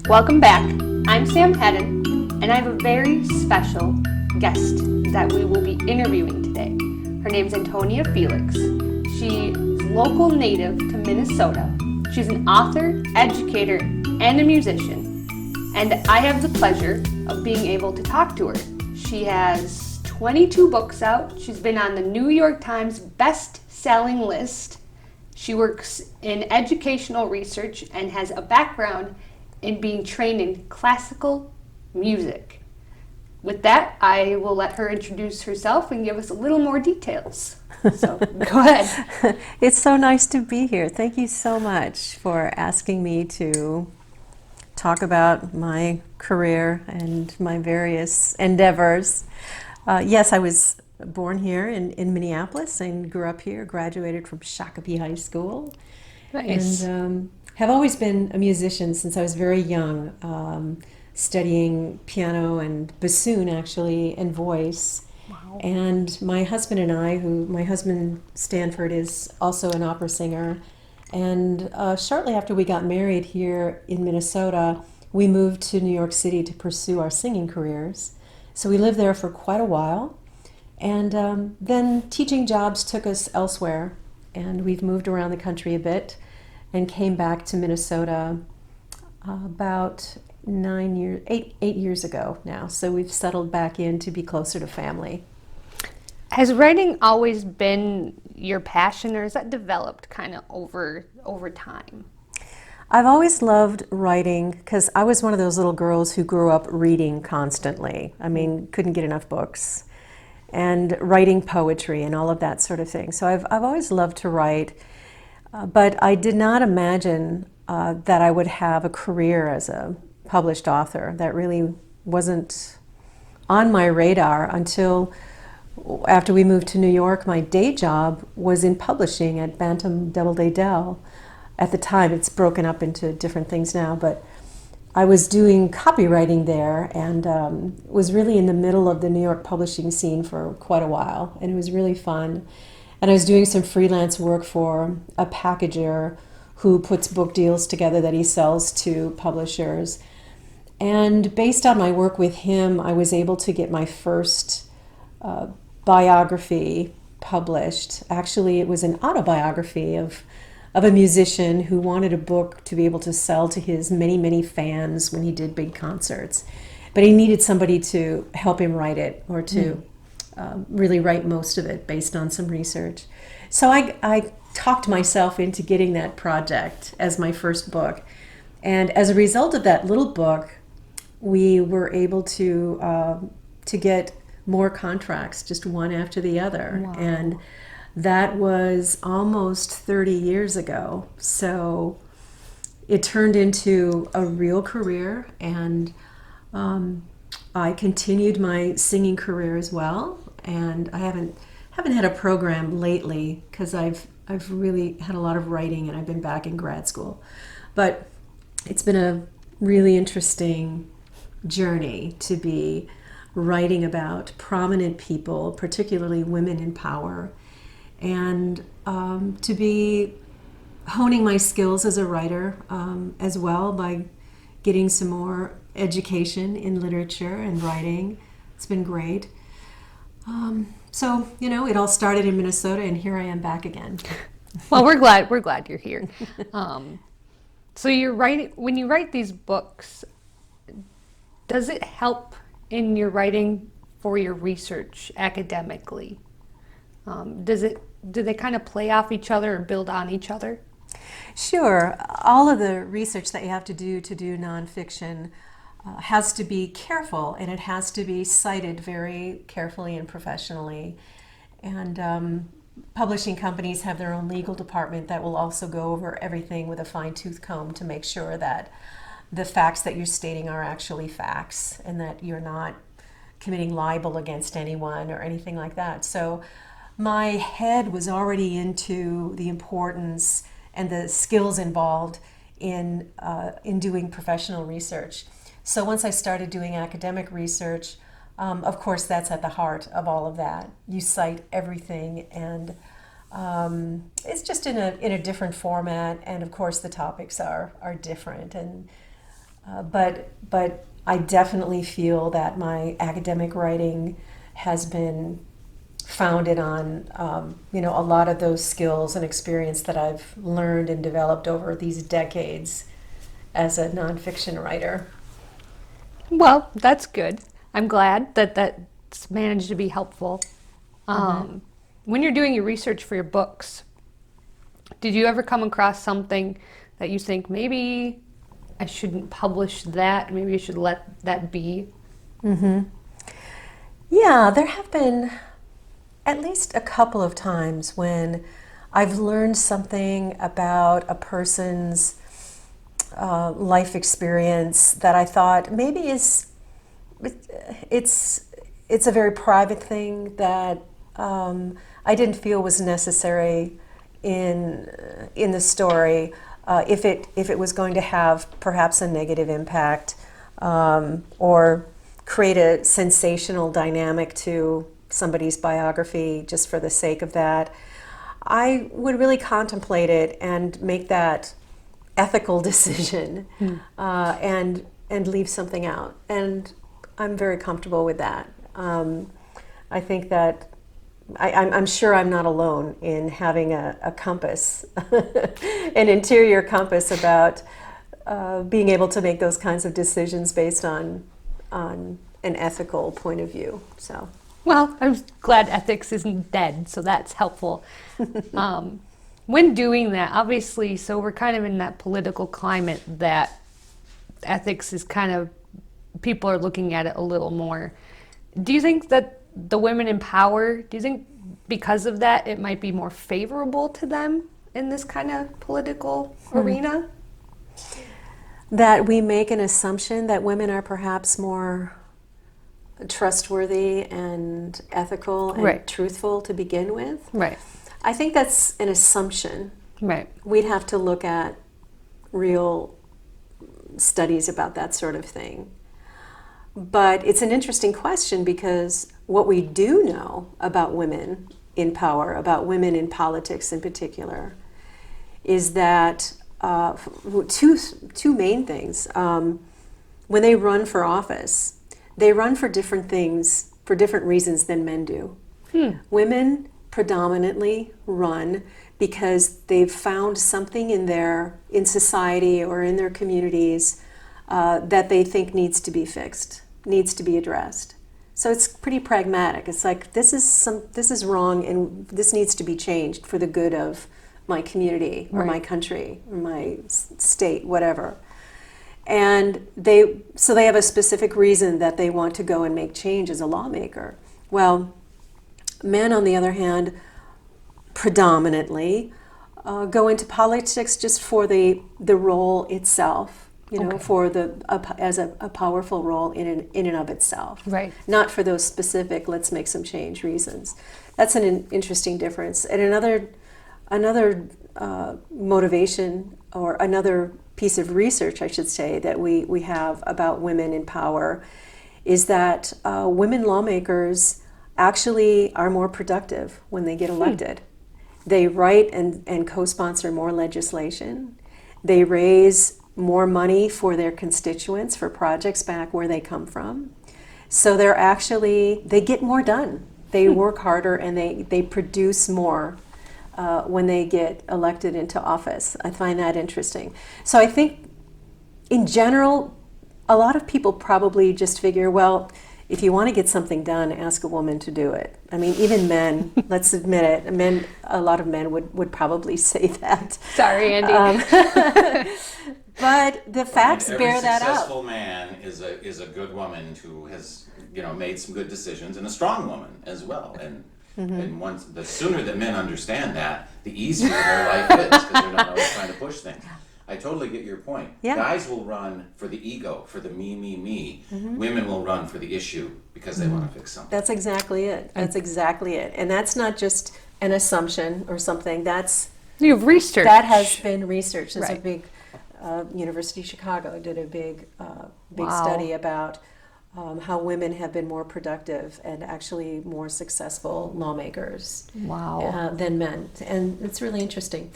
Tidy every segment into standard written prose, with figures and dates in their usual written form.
Welcome back. I'm Sam Hedden, and I have a very special guest that we will be interviewing today. Her name's Antonia Felix. She is local native to Minnesota. She's an author, educator, and a musician, and I have the pleasure of being able to talk to her. She has 22 books out. She's been on the New York Times Bestselling list. She works in educational research and has a background in being trained in classical music. With that, I will let her introduce herself and give us a little more details. So go ahead. It's so nice to be here. Thank you so much for asking me to talk about my career and my various endeavors. Yes, I was born here in Minneapolis and grew up here, graduated from Shakopee High School. Nice. And have always been a musician since I was very young, studying piano and bassoon actually, and voice. Wow. And my husband and I, my husband Stanford is also an opera singer, and shortly after we got married here in Minnesota, we moved to New York City to pursue our singing careers. So we lived there for quite a while, and then teaching jobs took us elsewhere, and we've moved around the country a bit and came back to Minnesota about 8 years ago now. So we've settled back in to be closer to family. Has writing always been your passion, or has that developed kind of over time? I've always loved writing because I was one of those little girls who grew up reading constantly. I mean, couldn't get enough books, and writing poetry and all of that sort of thing. So I've always loved to write. But I did not imagine that I would have a career as a published author. That really wasn't on my radar until after we moved to New York. My day job was in publishing at Bantam Doubleday Dell. At the time, it's broken up into different things now, but I was doing copywriting there and was really in the middle of the New York publishing scene for quite a while, and it was really fun. And I was doing some freelance work for a packager who puts book deals together that he sells to publishers. And based on my work with him, I was able to get my first biography published. Actually, it was an autobiography of a musician who wanted a book to be able to sell to his many, many fans when he did big concerts. But he needed somebody to help him write it, or to really write most of it based on some research. So I talked myself into getting that project as my first book. And as a result of that little book, we were able to get more contracts, just one after the other. Wow. And that was almost 30 years ago. So it turned into a real career, and I continued my singing career as well. And I haven't had a program lately because I've really had a lot of writing, and I've been back in grad school. But it's been a really interesting journey to be writing about prominent people, particularly women in power, and to be honing my skills as a writer as well by getting some more education in literature and writing. It's been great. So, it all started in Minnesota, and here I am back again. Well, we're glad you're here. So when you write these books, does it help in your writing for your research academically? Do they kind of play off each other or build on each other? Sure. All of the research that you have to do nonfiction has to be careful, and it has to be cited very carefully and professionally. And publishing companies have their own legal department that will also go over everything with a fine-tooth comb to make sure that the facts that you're stating are actually facts, and that you're not committing libel against anyone or anything like that. So my head was already into the importance and the skills involved in doing professional research. So once I started doing academic research, of course that's at the heart of all of that. You cite everything, and it's just in a different format, and of course the topics are different. And But I definitely feel that my academic writing has been founded on a lot of those skills and experience that I've learned and developed over these decades as a nonfiction writer. Well, that's good. I'm glad that that's managed to be helpful. When you're doing your research for your books, did you ever come across something that you think maybe I shouldn't publish that, maybe I should let that be? Yeah, there have been at least a couple of times when I've learned something about a person's life experience that I thought maybe it's a very private thing that I didn't feel was necessary in the story if it was going to have perhaps a negative impact or create a sensational dynamic to somebody's biography just for the sake of that. I would really contemplate it and make that ethical decision and leave something out. And I'm very comfortable with that. I think that I'm sure I'm not alone in having a compass, an interior compass about being able to make those kinds of decisions based on an ethical point of view. So. Well, I'm glad ethics isn't dead, so that's helpful. When doing that, obviously, so we're kind of in that political climate that ethics is kind of, people are looking at it a little more. Do you think that the women in power, do you think because of that it might be more favorable to them in this kind of political arena? That we make an assumption that women are perhaps more trustworthy and ethical and truthful to begin with. Right. I think that's an assumption. Right. We'd have to look at real studies about that sort of thing. But it's an interesting question because what we do know about women in power, about women in politics in particular, is that two main things. When they run for office, they run for different things for different reasons than men do. Women predominantly run because they've found something in society or in their communities that they think needs to be fixed, needs to be addressed. So it's pretty pragmatic. It's like this is wrong and this needs to be changed for the good of my community or my country or my state, whatever. And they have a specific reason that they want to go and make change as a lawmaker. Well, men, on the other hand, predominantly go into politics just for the role itself, for as a powerful role in and of itself. Right. Not for those specific let's make some change reasons. That's an interesting difference. And another motivation or another piece of research, I should say, that we have about women in power is that women lawmakers actually are more productive when they get elected. They write and co-sponsor more legislation. They raise more money for their constituents for projects back where they come from. So they get more done. They work harder and they produce more when they get elected into office. I find that interesting. So I think in general, a lot of people probably just figure, well, if you want to get something done, ask a woman to do it. I mean, even men, let's admit it, a lot of men would probably say that. Sorry, Andy. But the facts bear that out. Every successful man is a good woman who has made some good decisions, and a strong woman as well. And the sooner that men understand that, the easier their life is, because they're not always trying to push things. I totally get your point. Yeah. Guys will run for the ego, for the me. Women will run for the issue because they want to fix something. That's exactly it. And that's not just an assumption or something. You've researched. That has been researched. There's Right. a big University of Chicago did a big Wow. study about how women have been more productive and actually more successful lawmakers than men. And it's really interesting.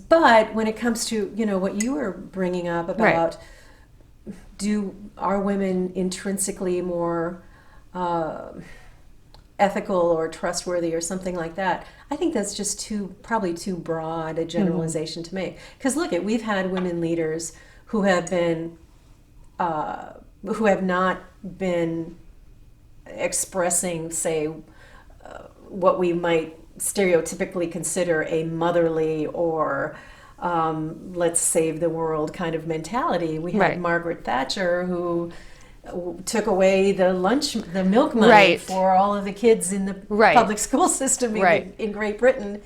But when it comes to what you were bringing up about are women intrinsically more ethical or trustworthy or something like that? I think that's just probably too broad a generalization to make. Because look, we've had women leaders who have not been expressing, say, what we might stereotypically consider a motherly or let's save the world kind of mentality. We had Margaret Thatcher, who took away the milk money for all of the kids in the public school system in Great Britain.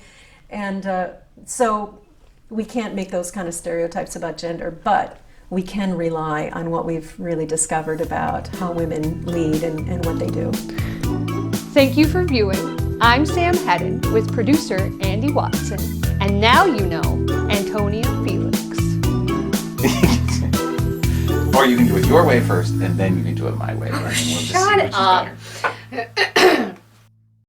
And so we can't make those kind of stereotypes about gender, but we can rely on what we've really discovered about how women lead and what they do. Thank you for viewing. I'm Sam Hedden with producer Andy Watson, and now you know Antonia Felix. Or you can do it your way first, and then you can do it my way. Shut up.